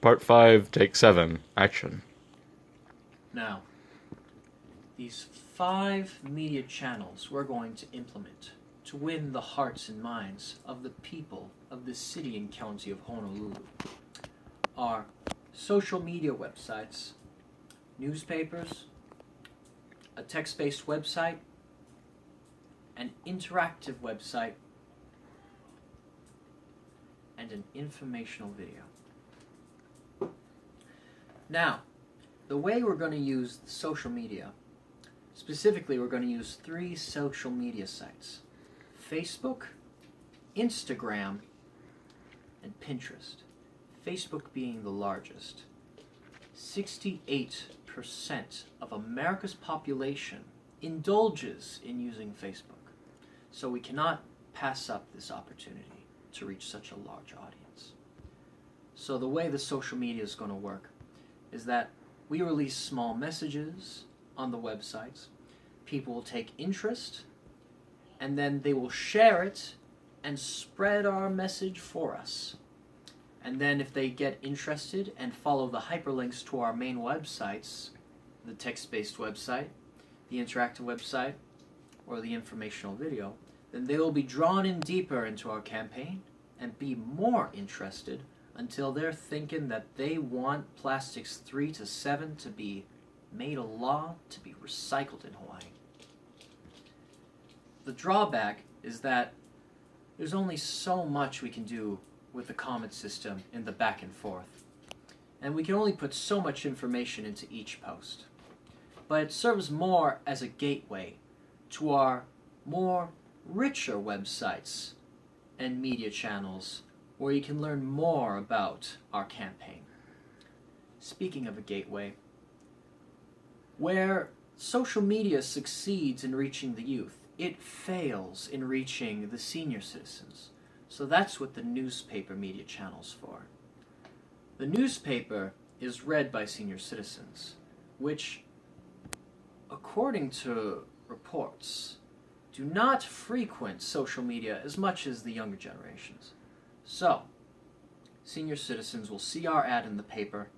Part 5, Take 7, Action. Now, these 5 media channels we're going to implement to win the hearts and minds of the people of the city and county of Honolulu are social media websites, newspapers, a text-based website, an interactive website, and an informational video. Now, the way we're going to use social media, specifically we're going to use 3 social media sites: Facebook, Instagram, and Pinterest. Facebook being the largest. 68% of America's population indulges in using Facebook. So we cannot pass up this opportunity to reach such a large audience. So the way the social media is going to work is that we release small messages on the websites. People will take interest, and then they will share it and spread our message for us. And then if they get interested and follow the hyperlinks to our main websites, the text-based website, the interactive website, or the informational video, then they will be drawn in deeper into our campaign and be more interested until they're thinking that they want plastics 3 to 7 to be made a law to be recycled in Hawaii. The drawback is that there's only so much we can do with the comment system in the back and forth, and we can only put so much information into each post. But it serves more as a gateway to our more richer websites and media channels where you can learn more about our campaign. Speaking of a gateway, where social media succeeds in reaching the youth, it fails in reaching the senior citizens. So that's what the newspaper media channel's for. The newspaper is read by senior citizens, which, according to reports, do not frequent social media as much as the younger generations. So, senior citizens will see our ad in the paper,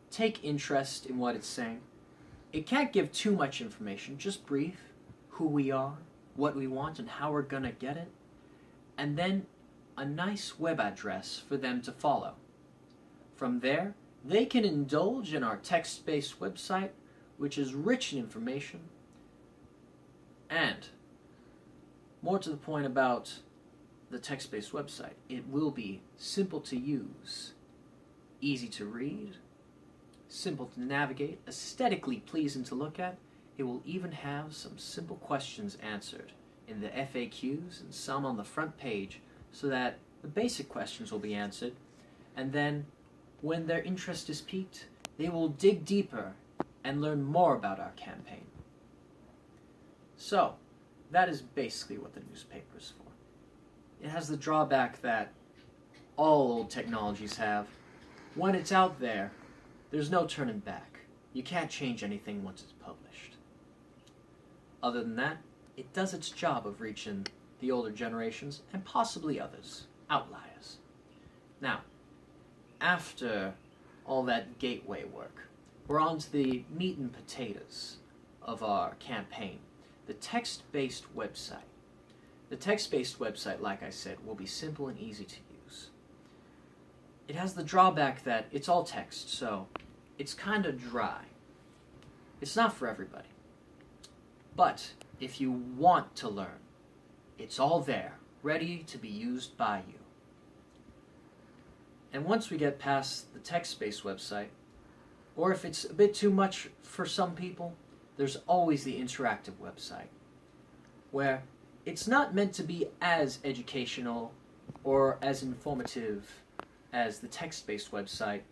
take interest in what it's saying. It can't give too much information, just brief, who we are, what we want, and how we're gonna get it, and then a nice web address for them to follow. From there, they can indulge in our text-based website, which is rich in information, and more to the point about the text-based website, it will be simple to use, easy to read, simple to navigate, aesthetically pleasing to look at. It will even have some simple questions answered in the FAQs and some on the front page, so that the basic questions will be answered, and then when their interest is piqued, they will dig deeper and learn more about our campaign. So, that is basically what the newspaper is for. It has the drawback that all old technologies have. When it's out there, there's no turning back. You can't change anything once it's published. Other than that, it does its job of reaching the older generations and possibly others, outliers. Now, after all that gateway work, we're on to the meat and potatoes of our campaign, the text-based website. The text-based website, like I said, will be simple and easy to use. It has the drawback that it's all text, so it's kind of dry. It's not for everybody. But if you want to learn, it's all there, ready to be used by you. And once we get past the text-based website, or if it's a bit too much for some people, there's always the interactive website, where it's not meant to be as educational or as informative as the text-based website.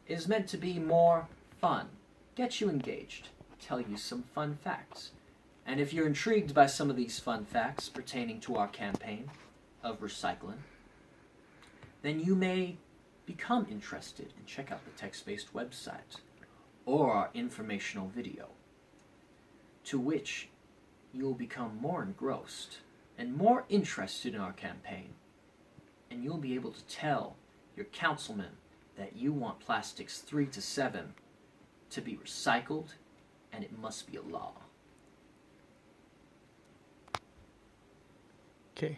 It is meant to be more fun, get you engaged, tell you some fun facts. And if you're intrigued by some of these fun facts pertaining to our campaign of recycling, then you may become interested and check out the text-based website or our informational video, to which you'll become more engrossed and more interested in our campaign, and you'll be able to tell your councilman that you want plastics 3 to 7 to be recycled, and it must be a law. Okay.